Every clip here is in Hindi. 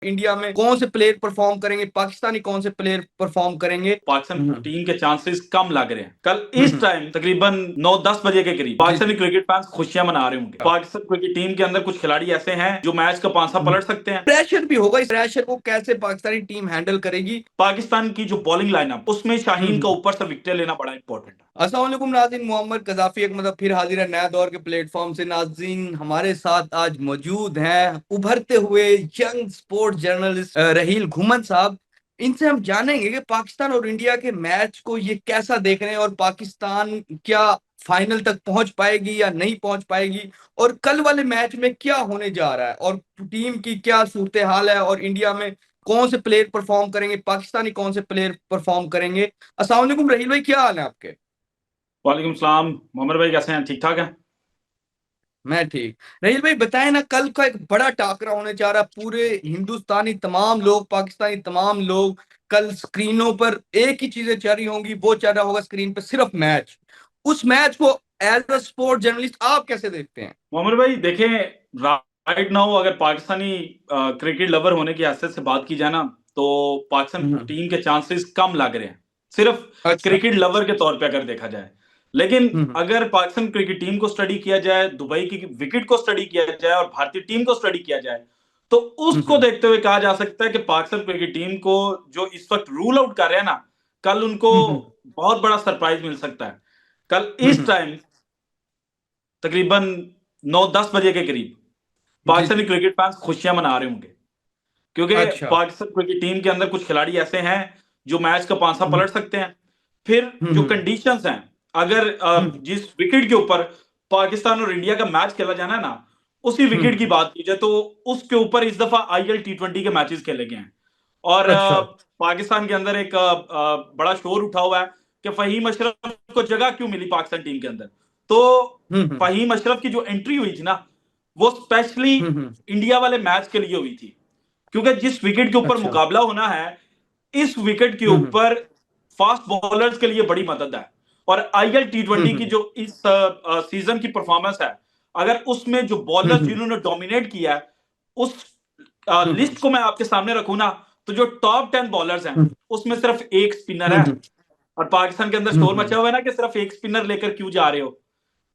इंडिया में कौन से प्लेयर परफॉर्म करेंगे, पाकिस्तानी कौन से प्लेयर परफॉर्म करेंगे? पाकिस्तान टीम के चांसेस कम लग रहे हैं। कल इस हम्म। टाइम तकरीबन 9-10 बजे के करीब जी पाकिस्तानी क्रिकेट फैंस खुशियां मना रहे होंगे। पाकिस्तान क्रिकेट टीम के अंदर कुछ खिलाड़ी ऐसे हैं जो मैच का पांसा जी। पलट सकते हैं। प्रेशर भी होगा, इस प्रेशर को कैसे पाकिस्तानी टीम हैंडल करेगी? पाकिस्तान की जो बॉलिंग लाइनअप उसमें शाहीन का हम्म। ऊपर से विकेट लेना बड़ा इंपॉर्टेंट है। अस्सलाम वालेकुम नाज़रीन, मोहम्मद कजाफी एक मतलब फिर हाजिर है नया दौर के प्लेटफॉर्म से। नाज़रीन, हमारे साथ आज मौजूद हैं उभरते हुए यंग स्पोर्ट्स जर्नलिस्ट रहील घुमन साहब। इनसे हम जानेंगे कि पाकिस्तान और इंडिया के मैच को ये कैसा देख रहे हैं, और पाकिस्तान क्या फाइनल तक पहुंच पाएगी या नहीं पहुंच पाएगी, और कल वाले मैच में क्या होने जा रहा है, और टीम की क्या सूरत हाल है, और इंडिया में कौन से प्लेयर परफॉर्म करेंगे, पाकिस्तानी कौन से प्लेयर परफॉर्म करेंगे। अस्सलाम वालेकुम रहील भाई, क्या हाल है आपके? वालेकुम सलाम। मोहम्मद भाई कैसे हैं? ठीक ठाक है। मैं ठीक। रहील भाई बताएं ना, कल का एक बड़ा टाकरा होने जा रहा है। पूरे हिंदुस्तानी तमाम लोग, पाकिस्तानी तमाम लोग, कल स्क्रीनों पर एक ही चीजें चल रही होंगी, वो चल रहा होगा स्क्रीन पर सिर्फ मैच। उस मैच को एज अ स्पोर्ट जर्नलिस्ट आप कैसे देखते हैं? मोहम्मद भाई देखें, राइट नाउ अगर पाकिस्तानी क्रिकेट लवर होने की हैसियत से बात की जाए ना, तो पाकिस्तान हम्म। टीम के चांसेस कम लग रहे हैं, सिर्फ अच्छा। क्रिकेट लवर के तौर पे अगर देखा जाए। लेकिन हम्म। अगर पाकिस्तान क्रिकेट टीम को स्टडी किया जाए, दुबई की विकेट को स्टडी किया जाए और भारतीय टीम को स्टडी किया जाए, तो उसको हम्म। देखते हुए कहा जा सकता है कि पाकिस्तान क्रिकेट टीम को जो इस वक्त रूल आउट कर रहे हैं ना, कल उनको हम्म। बहुत बड़ा सरप्राइज मिल सकता है। कल इस हम्म। टाइम तकरीबन 9-10 बजे के करीब जी पाकिस्तानी जी। क्रिकेट फैंस खुशियां मना रहे होंगे, क्योंकि अच्छा। पाकिस्तान क्रिकेट टीम के अंदर कुछ खिलाड़ी ऐसे हैं जो मैच का पांसा हम्म। पलट सकते हैं। फिर जो हम्म। कंडीशंस हैं, अगर हम्म। जिस विकेट के ऊपर पाकिस्तान और इंडिया का मैच खेला जाना है ना, उसी विकेट की हम्म। बात की जाए तो उसके ऊपर इस दफा आईएल T20 के मैचेस खेले गए हैं। और अच्छा। पाकिस्तान के अंदर एक बड़ा शोर उठा हुआ है कि फहीम अशरफ को जगह क्यों मिली पाकिस्तान टीम के अंदर। तो हम्म। फहीम अशरफ की जो एंट्री हुई थी ना, वो स्पेशली हम्म। इंडिया वाले मैच के लिए हुई थी, क्योंकि जिस विकेट के ऊपर अच्छा। मुकाबला होना है, इस विकेट के हम्म। ऊपर फास्ट बॉलर्स के लिए बड़ी मदद है। और आईएल T20 की हम्म। जो इस सीजन की परफॉर्मेंस है, अगर उसमें जो बॉलर्स हम्म। जिन्होंने डोमिनेट किया है, उस हम्म। लिस्ट को मैं आपके सामने रखूं ना, तो जो टॉप 10 बॉलर्स हैं हम्म। उसमें सिर्फ एक स्पिनर है। हम्म। और पाकिस्तान के अंदर शोर हम्म। मचा हुआ है ना कि सिर्फ एक स्पिनर लेकर क्यों जा रहे हो।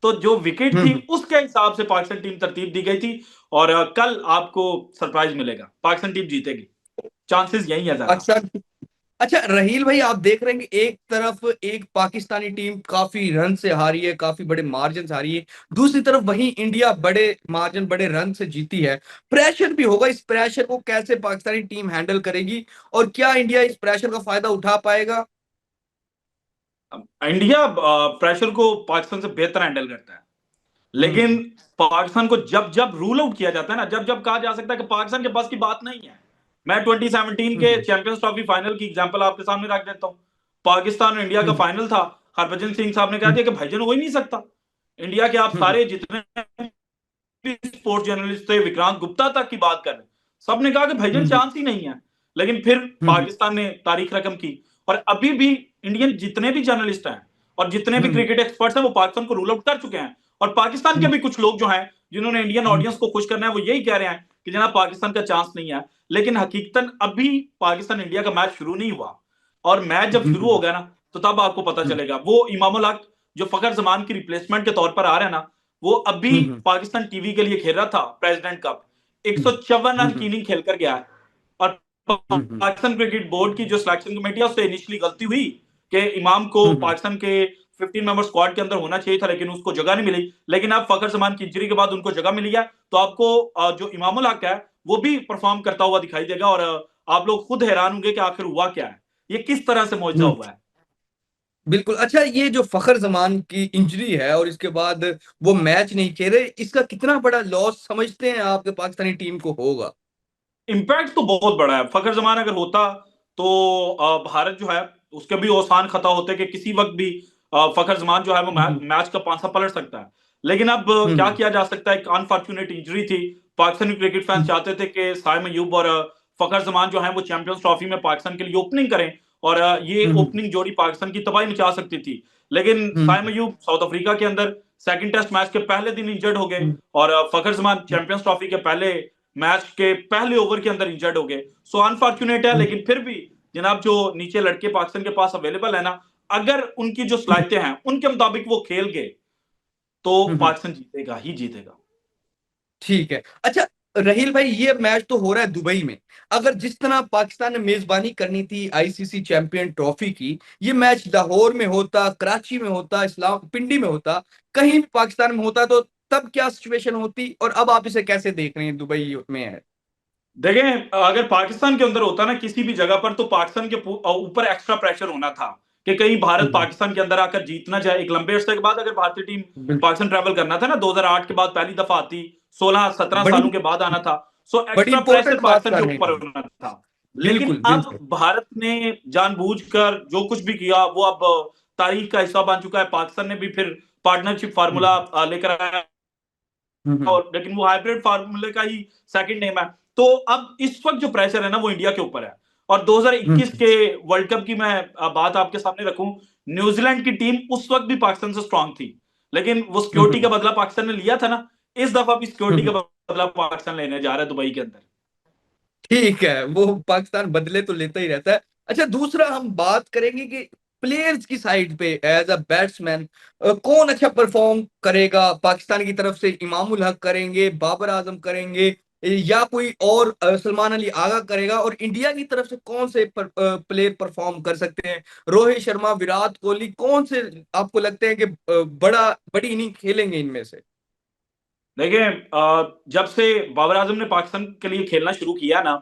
तो जो विकेट थी हम्म। उसके हिसाब से पाकिस्तान टीम तरतीब दी गई थी। और कल आपको सरप्राइज मिलेगा, पाकिस्तान टीम जीतेगी, चांसेस यही है ज्यादा। अच्छा। अच्छा रहील भाई, आप देख रहे हैं कि एक तरफ एक पाकिस्तानी टीम काफी रन से हारी है, काफी बड़े मार्जिन से हारी है, दूसरी तरफ वही इंडिया बड़े मार्जिन, बड़े रन से जीती है। प्रेशर भी होगा, इस प्रेशर को कैसे पाकिस्तानी टीम हैंडल करेगी, और क्या इंडिया इस प्रेशर का फायदा उठा पाएगा? इंडिया प्रेशर को पाकिस्तान से बेहतर हैंडल करता है। लेकिन हम्म। पाकिस्तान को जब जब रूल आउट किया जाता है ना, जब जब कहा जा सकता है कि पाकिस्तान के पास की बात नहीं है। मैं 2017 के हम्म। चैंपियंस ट्रॉफी फाइनल की एग्जांपल आपके सामने रख देता हूं। पाकिस्तान और इंडिया का हम्म। फाइनल था। हरभजन सिंह साहब ने कहा हम्म। दिया कि भाईजान हो ही नहीं सकता। इंडिया के आप हम्म। सारे जितने भी स्पोर्ट्स जर्नलिस्ट थे, विक्रांत गुप्ता तक की बात कर रहे, सबने कहा कि भाईजान हम्म। चांस ही नहीं है। लेकिन फिर हम्म। पाकिस्तान ने तारीख रकम की। और अभी भी इंडियन जितने भी जर्नलिस्ट हैं और जितने भी हम्म। क्रिकेट एक्सपर्ट्स हैं, वो पाकिस्तान को रूल आउट कर चुके हैं। और पाकिस्तान के हम्म। भी कुछ लोग जो हैं, जिन्होंने इंडियन हम्म। ऑडियंस को खुश करना है, वो यही कह रहे हैं कि जनाब पाकिस्तान का चांस नहीं है। लेकिन हकीकतन अभी पाकिस्तान इंडिया का मैच शुरू नहीं हुआ। और मैच जब शुरू हम्म। होगा ना, तो तब आपको पता हम्म। चलेगा। वो इमामुल हक जो फखर जमान की रिप्लेसमेंट के तौर पर आ रहे हैं ना, वो अभी हम्म। पाकिस्तान टीवी के लिए खेल रहा था प्रेसिडेंट कप। 154 रन की हम्म। इनिंग खेलकर गया है। और हम्म। पाकिस्तान क्रिकेट बोर्ड की जो सिलेक्शन कमेटी है, उससे इनिशियली गलती हुई कि इमाम को हम्म। पाकिस्तान के 15 मेंबर स्क्वाड के अंदर होना चाहिए था, लेकिन उसको जगह नहीं मिली। लेकिन अब फखर जमान की इंजरी के बाद उनको जगह मिली है, तो आपको जो इमामुल हक है वो भी परफॉर्म करता हुआ दिखाई देगा। और आप लोग खुद हैरान होंगे कि आखिर हुआ क्या है, ये किस तरह से मौजूदा हम्म। हुआ है। बिल्कुल। अच्छा, ये जो फखर जमान की इंजरी है और इसके बाद वो मैच नहीं खेले, इसका कितना बड़ा लॉस समझते हैं आपके पाकिस्तानी टीम को होगा? इम्पैक्ट तो बहुत बड़ा है। फखर जमान अगर होता तो भारत जो है उसके भी ओसान खता होते कि किसी वक्त भी फखर जमान जो है वो हम्म। मैच का पांसा पलट सकता है। लेकिन अब क्या हम्म। किया जा सकता है, एक अनफॉर्चुनेट इंजरी थी। पाकिस्तानी क्रिकेट फैंस हम्म। चाहते थे कि साइम अयूब और फखर जमान जो है वो चैंपियंस ट्रॉफी में पाकिस्तान के लिए ओपनिंग करें। और ये हम्म। ओपनिंग जोड़ी पाकिस्तान की तबाही मचा सकती थी। लेकिन साइम हम्म। अयूब साउथ अफ्रीका के अंदर सेकंड टेस्ट मैच के पहले दिन इंजर्ड हो गए। हम्म। और फखर जमान चैंपियंस ट्रॉफी के पहले मैच के पहले ओवर के अंदर इंजर्ड हो गए। सो अनफॉर्चुनेट है, लेकिन फिर भी जनाब जो नीचे लड़के पाकिस्तान के पास अवेलेबल है ना, अगर उनकी जो सलाहियतें हैं उनके मुताबिक वो खेल गए तो पाकिस्तान जीतेगा ही जीतेगा। ठीक है। अच्छा रहील भाई, ये मैच तो हो रहा है दुबई में। अगर जिस तरह पाकिस्तान ने मेजबानी करनी थी आईसीसी चैंपियन ट्रॉफी की, ये मैच लाहौर में होता, कराची में होता, इस्लाम पिंडी में होता, कहीं भी पाकिस्तान में होता, तो तब क्या सिचुएशन होती? और अब आप इसे कैसे देख रहे हैं दुबई में है? देखें, अगर पाकिस्तान के अंदर होता ना किसी भी जगह पर, तो पाकिस्तान के ऊपर एक्स्ट्रा प्रेशर होना था कि कहीं भारत हम्म, पाकिस्तान के अंदर आकर जीतना चाहे। एक लंबे अरसे के बाद अगर भारतीय टीम बिल्कुल। पाकिस्तान ट्रैवल करना था ना, 2008 के बाद पहली दफा आती, 16-17 बड़ी सालों के बाद आना था। सो बड़ी एक्स्ट्रा प्रेशर इंपॉर्टेंट बात पाकिस्तान के कर रहे ऊपर हैं। होना था। लेकिन बिल्कुल अब बिल्कुल। भारत ने जानबूझकर जो कुछ भी किया वो अब तारीख का हिस्सा बन चुका है। पाकिस्तान ने भी फिर पार्टनरशिप फार्मूला लेकर आया, हम्म, और लेकिन वो हाइब्रिड फार्मूले का ही सेकंड नेम है। तो अब इस वक्त जो प्रेशर है ना वो इंडिया के ऊपर है। और 2021 हम्म, के वर्ल्ड कप की मैं बात आपके सामने रखूं, न्यूजीलैंड की टीम उस वक्त भी पाकिस्तान से स्ट्रांग थी, लेकिन वो सिक्योरिटी का हम्म, बदला पाकिस्तान ने लिया था ना। इस दफा भी सिक्योरिटी हम्म। का बदला पाकिस्तान लेने जा रहा है दुबई के अंदर। ठीक है, वो पाकिस्तान बदले तो लेता ही रहता है। अच्छा, दूसरा हम बात करेंगे कि प्लेयर्स की साइड पे एज अ बैट्समैन कौन अच्छा परफॉर्म करेगा पाकिस्तान की तरफ से? इमामुल हक करेंगे, बाबर आजम करेंगे, या कोई और सलमान अली आगा करेगा? और इंडिया की तरफ से कौन से प्लेयर परफॉर्म कर सकते हैं? रोहित शर्मा, विराट कोहली, कौन से आपको लगते हैं कि बड़ी इनिंग खेलेंगे इनमें से? देखिए, जब से बाबर आजम ने पाकिस्तान के लिए खेलना शुरू किया ना,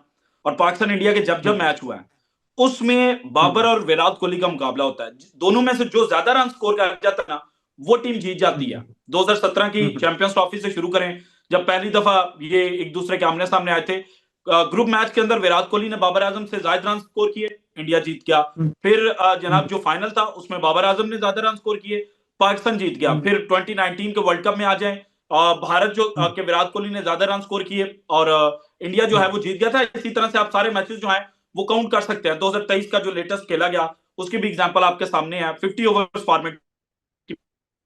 और पाकिस्तान इंडिया के जब जब हम्म, मैच हुआ है उसमें बाबर हम्म, और विराट कोहली का मुकाबला होता है। दोनों में से जो ज्यादा रन स्कोर कर जाता है ना वो टीम जीत जाती है। हम्म, 2017 की हम्म, चैंपियंस ट्रॉफी से शुरू करें, जब पहली दफा ये एक दूसरे के आमने सामने आए थे, ग्रुप मैच के अंदर विराट कोहली ने बाबर आजम से ज्यादा रन स्कोर किए, इंडिया जीत गया। हम्म, फिर हम्म, जनाब जो फाइनल था उसमें बाबर आजम ने ज्यादा रन स्कोर किए, पाकिस्तान जीत गया। हम्म, फिर 2019 के वर्ल्ड कप में आ जाए, भारत जो हम्म, के विराट कोहली ने ज्यादा रन स्कोर किए और इंडिया जो है वो जीत गया था। इसी तरह से आप सारे मैचेस जो हैं वो काउंट कर सकते हैं। 2023 का जो लेटेस्ट खेला गया उसकी भी एग्जांपल आपके सामने है, 50 ओवर्स फॉर्मेट की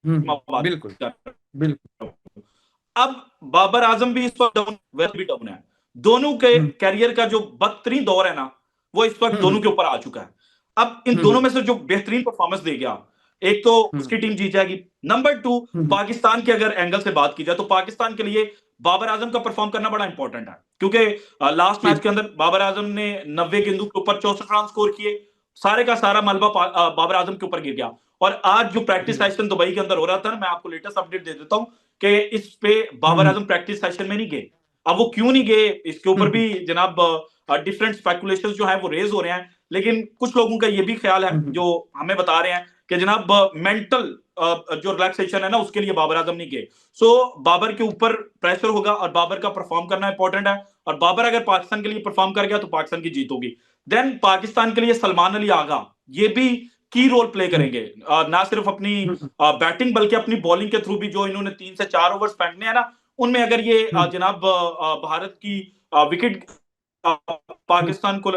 मैं बात बिल्कुल कर बिल्कुल। रहा हूं। अब बाबर आजम भी इस वक्त डाउन, वैसे भी डाउन है। दोनों के हम्म, कैरियर का जो बदतरीन दौर है ना वो इस वक्त दोनों हम्म, के ऊपर आ चुका है। अब इन दोनों हम्म, में से जो बेहतरीन परफॉर्मेंस दे गया, एक तो हम्म, उसकी टीम जीत जाएगी। नंबर टू, हम्म, पाकिस्तान के अगर एंगल से बात की जाए तो पाकिस्तान के लिए बाबर आजम का परफॉर्म करना बड़ा इंपॉर्टेंट है, क्योंकि लास्ट मैच ठीक। के अंदर बाबर आजम ने 90 गेंदों के ऊपर 64 रन स्कोर किए। सारे का सारा मलबा बाबर आजम के ऊपर गिर गया। और आज जो प्रैक्टिस हम्म, सेशन दुबई के अंदर हो रहा था ना, मैं आपको लेटेस्ट अपडेट दे देता हूं कि इस पे बाबर हम्म, आजम प्रैक्टिस सेशन में नहीं गए। अब वो क्यों नहीं गए इसके ऊपर हम्म, भी जनाब डिफरेंट स्पेकुलेशंस जो है वो रेज हो रहे हैं। लेकिन कुछ लोगों का ये भी ख्याल है हम्म, जो हमें बता रहे हैं कि जनाब मेंटल जो रिलैक्सेशन है ना उसके लिए बाबर आजम नहीं गए। सो बाबर के ऊपर प्रेशर होगा और बाबर का परफॉर्म करना इंपॉर्टेंट है। और बाबर अगर पाकिस्तान के लिए परफॉर्म कर गया तो पाकिस्तान की जीत होगी। देन पाकिस्तान के लिए सलमान अली आगा ये भी की रोल प्ले हम्म, करेंगे, ना सिर्फ अपनी हम्म, बैटिंग बल्कि अपनी बॉलिंग के थ्रू भी। जो इन्होंने 3 से 4 ओवर्स फेंकने हैं ना उनमें अगर ये हम्म, जनाब भारत की विकेट हम्म, पाकिस्तान को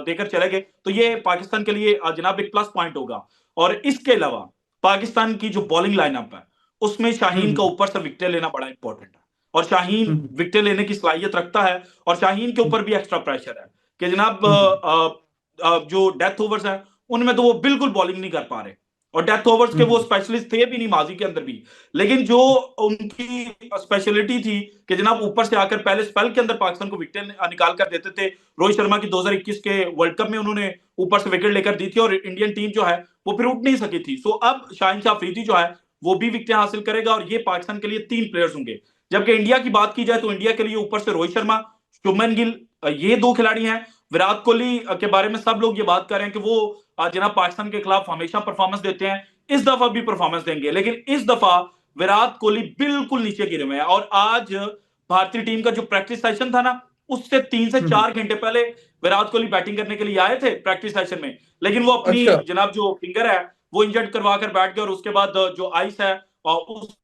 देकर चले गए तो ये पाकिस्तान के लिए जनाब एक प्लस पॉइंट होगा। और इसके अलावा पाकिस्तान की जो बॉलिंग लाइनअप है उसमें शाहीन का हम्म, ऊपर से विकेट लेना बड़ा इंपॉर्टेंट है। और शाहीन हम्म, विकेट लेने की सलाहियत रखता है, और शाहीन के ऊपर भी एक्स्ट्रा प्रेशर है कि जनाब हम्म, जो डेथ ओवर्स है उनमें तो वो बिल्कुल बॉलिंग नहीं कर पा रहे। और डेथ ओवर्स के वो हम्म, स्पेशलिस्ट थे भी नहीं माजी के अंदर भी। लेकिन जो उनकी स्पेशलिटी थी कि जनाब ऊपर से आकर पहले स्पेल के अंदर पाकिस्तान को विकेट निकाल कर देते थे। रोहित शर्मा की 2021 के वर्ल्ड कप में उन्होंने ऊपर से विकेट लेकर दी थी और इंडियन टीम जो है वो फिर उठ नहीं सकी थी। सो अब शाहिन शाह अफरीदी जो है वो भी विकेट हासिल करेगा और ये पाकिस्तान के लिए 3 प्लेयर्स होंगे। जबकि इंडिया की बात की जाए तो इंडिया के लिए ऊपर से रोहित शर्मा, शुभमन गिल, ये 2 खिलाड़ी हैं। विराट कोहली के बारे में सब लोग ये बात कर रहे हैं कि वो जनाब पाकिस्तान के खिलाफ हमेशा परफॉर्मेंस देते हैं, इस दफा भी परफॉर्मेंस देंगे। लेकिन इस दफा विराट कोहली बिल्कुल नीचे गिरे हुए हैं। और आज भारतीय टीम का जो प्रैक्टिस सेशन था ना उससे 3 से 4 घंटे पहले विराट कोहली बैटिंग करने के लिए आए थे प्रैक्टिस सेशन में, लेकिन वो अपनी अच्छा। जनाब जो फिंगर है वो इंजर्ड करवा कर बैठ गए। और उसके बाद जो आइस है और उस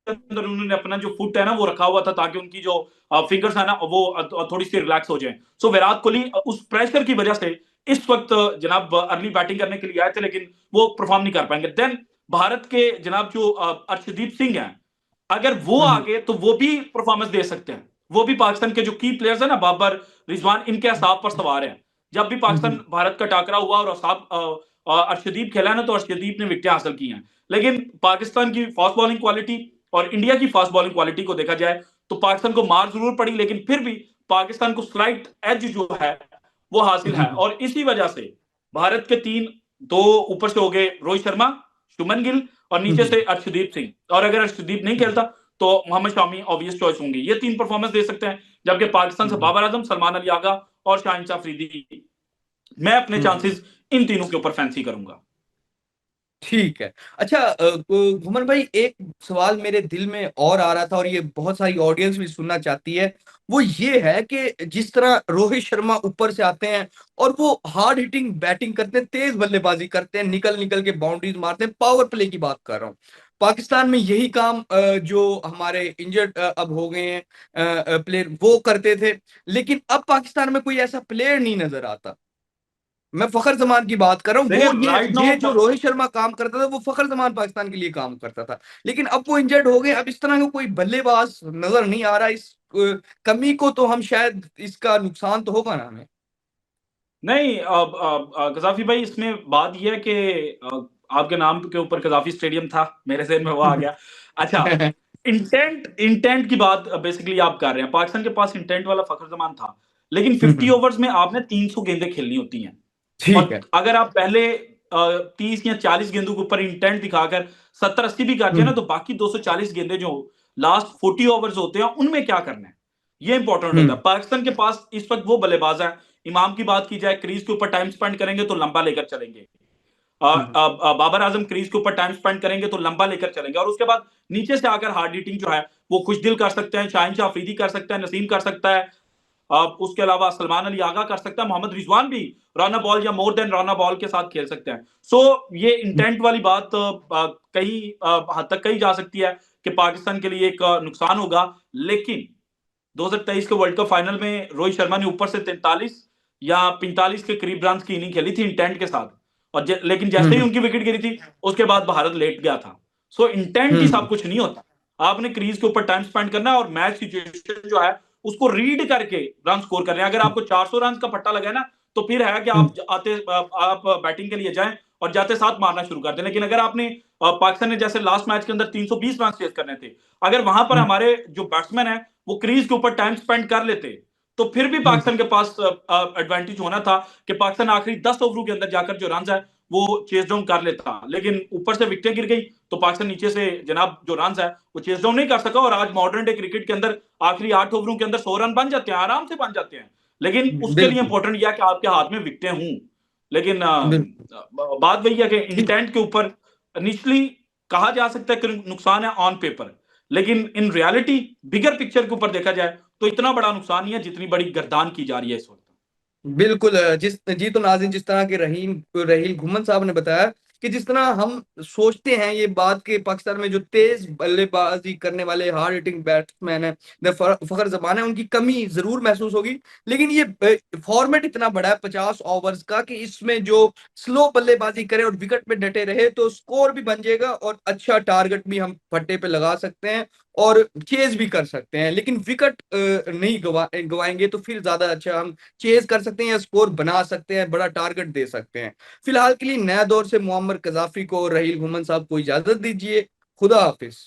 अंदर उन्होंने अपना जो फुट है ना वो रखा हुआ था ताकि उनकी जो फिंगर्स है ना वो थोड़ी सी रिलैक्स हो जाए। सो विराट कोहली उस प्रेशर की वजह से इस वक्त जनाब अर्ली बैटिंग करने के लिए आए थे, लेकिन वो परफॉर्म नहीं कर पाएंगे। देन भारत के जनाब जो अर्शदीप सिंह हैं, अगर वो आ हम्म, गए तो वो भी परफॉर्मेंस दे सकते हैं। वो भी पाकिस्तान के जो की प्लेयर्स है ना, बाबर, रिजवान, इनके असाब पर सवार हैं। जब भी पाकिस्तान भारत का टाकरा हुआ और अर्शदीप खेला ना, तो अर्शदीप ने विकेटें हासिल की हैं। लेकिन पाकिस्तान की फास्ट बॉलिंग क्वालिटी और इंडिया की फास्ट बॉलिंग क्वालिटी को देखा जाए तो पाकिस्तान को मार जरूर पड़ी, लेकिन फिर भी पाकिस्तान को स्लाइट एज जो है वो हासिल है। और इसी वजह से भारत के तीन, दो ऊपर से हो गए रोहित शर्मा, शुभमन गिल, और नीचे से अर्शदीप सिंह। और अगर अर्शदीप नहीं खेलता तो मोहम्मद शामी ऑब्वियस चॉइस होंगे। ये तीन परफॉर्मेंस दे सकते हैं। जबकि पाकिस्तान से बाबर आजम, सलमान अली आगा और शाहिन शाह अफरीदी, मैं अपने चांसेस इन तीनों के ऊपर फैंसी करूंगा। ठीक है। अच्छा, घुमन भाई, एक सवाल मेरे दिल में और आ रहा था और ये बहुत सारी ऑडियंस भी सुनना चाहती है। वो ये है कि जिस तरह रोहित शर्मा ऊपर से आते हैं और वो हार्ड हिटिंग बैटिंग करते हैं, तेज बल्लेबाजी करते हैं, निकल निकल के बाउंड्रीज मारते हैं, पावर प्ले की बात कर रहा हूँ। पाकिस्तान में यही काम जो हमारे इंजर्ड अब हो गए हैं प्लेयर, वो करते थे। लेकिन अब पाकिस्तान में कोई ऐसा प्लेयर नहीं नजर आता। मैं फखर जमान की बात कर रहा हूँ। देखिए वो राइट ये नाउ जो रोहित शर्मा काम करता था, वो फखर जमान पाकिस्तान के लिए काम करता था। लेकिन अब वो इंजर्ड हो गए। अब इस तरह का कोई बल्लेबाज नजर नहीं आ रहा। इस कमी को तो हम शायद, इसका नुकसान तो होगा ना हमें। नहीं, गजाफी भाई, इसमें बात यह है कि आपके नाम के ऊपर गजाफी स्टेडियम था, मेरे ज़हन में वो आ गया। अच्छा, इंटेंट इंटेंट की बात बेसिकली आप कर रहे हैं। पाकिस्तान के पास इंटेंट वाला फखर जमान था, लेकिन 50 ओवर्स में आपने 300 गेंदें खेलनी होती हैं। ठीक और है। अगर आप पहले 30 या 40 गेंदों के ऊपर इंटेंट दिखाकर 70-80 भी करते हैं ना, तो बाकी 240 गेंदें जो लास्ट 40 ओवर्स होते हैं उनमें क्या करना है, ये इंपॉर्टेंट होता है। पाकिस्तान के पास इस वक्त वो बल्लेबाज है, इमाम की बात की जाए, क्रीज के ऊपर टाइम स्पेंड करेंगे तो लंबा लेकर चलेंगे। बाबर आजम क्रीज के ऊपर टाइम स्पेंड करेंगे तो लंबा लेकर चलेंगे। और उसके बाद नीचे से आकर हार्ड हिटिंग जो है वो खुशदिल कर सकते हैं, शाहिन शाह अफरीदी कर सकता है, नसीम कर सकता है, उसके अलावा सलमान अली आगा कर सकता है, मोहम्मद रिजवान भी रन बॉल या मोर देन रन बॉल के साथ खेल सकते हैं। सो ये इंटेंट वाली बात कई हद तक कही जा सकती है कि पाकिस्तान के लिए एक नुकसान होगा। लेकिन 2023 के वर्ल्ड कप फाइनल में रोहित शर्मा ने ऊपर से 43 या 45 के करीब रन की इनिंग खेली थी इंटेंट के साथ। और लेकिन जैसे ही उनकी विकेट गिरी थी उसके बाद भारत लेट गया था। सो इंटेंट ही सब कुछ नहीं होता। आपने क्रीज के ऊपर टाइम स्पेंड करना है और मैच सिचुएशन जो है उसको रीड करके रन स्कोर करने हैं। अगर आपको 400 रन का पट्टा लगा है ना, तो फिर है कि आप बैटिंग के लिए जाएं और जाते साथ मारना शुरू कर दें। लेकिन अगर आपने पाकिस्तान ने जैसे लास्ट मैच के अंदर 320 रन चेज करने थे, अगर वहां पर हमारे जो बैट्समैन है वो क्रीज के ऊपर टाइम स्पेंड कर लेते, तो फिर भी पाकिस्तान के पास एडवांटेज होना था कि पाकिस्तान आखिरी 10 ओवरों के अंदर जाकर जो रन है वो चेस डाउन कर लेता। लेकिन ऊपर से विकेटें गिर गई तो पाकिस्तान नीचे से जनाब जो रन है वो चेस डाउन नहीं कर सका। और आज मॉडर्न डे क्रिकेट के अंदर आखिरी 8 ओवरों के अंदर 100 रन बन जाते हैं, आराम से बन जाते हैं। लेकिन उसके लिए बिल्कुल इंपॉर्टेंट यह कि आपके हाथ में विकेटें हों। लेकिन बिल्कुल। बात वही है कि ठीक। इंटेंट के ऊपर निचली कहा जा सकता है कि नुकसान है ऑन पेपर, लेकिन इन रियलिटी बिगर पिक्चर के ऊपर देखा जाए तो इतना बड़ा नुकसान नहीं है जितनी बड़ी गर्दान की जा रही है इस वक्त। बिल्कुल। जिस जी तो नाज़रीन, जिस तरह के रहीम रहील घुमन साहब ने बताया कि जिस तरह हम सोचते हैं ये बात के पाकिस्तान में जो तेज बल्लेबाजी करने वाले हार्ड हिटिंग बैट्समैन है, फखर जमान है, उनकी कमी जरूर महसूस होगी। लेकिन ये फॉर्मेट इतना बड़ा है 50 ओवर्स का कि इसमें जो स्लो बल्लेबाजी करे और विकेट पे डटे रहे तो स्कोर भी बन जाएगा और अच्छा टारगेट भी हम फट्टे पे लगा सकते हैं और चेज भी कर सकते हैं। लेकिन विकेट नहीं गवाएंगे तो फिर ज्यादा अच्छा हम चेज कर सकते हैं या स्कोर बना सकते हैं, बड़ा टारगेट दे सकते हैं। फिलहाल के लिए नया दौर से मोहम्मद कजाफी को और रहील घुमन साहब को इजाजत दीजिए। खुदा हाफिज।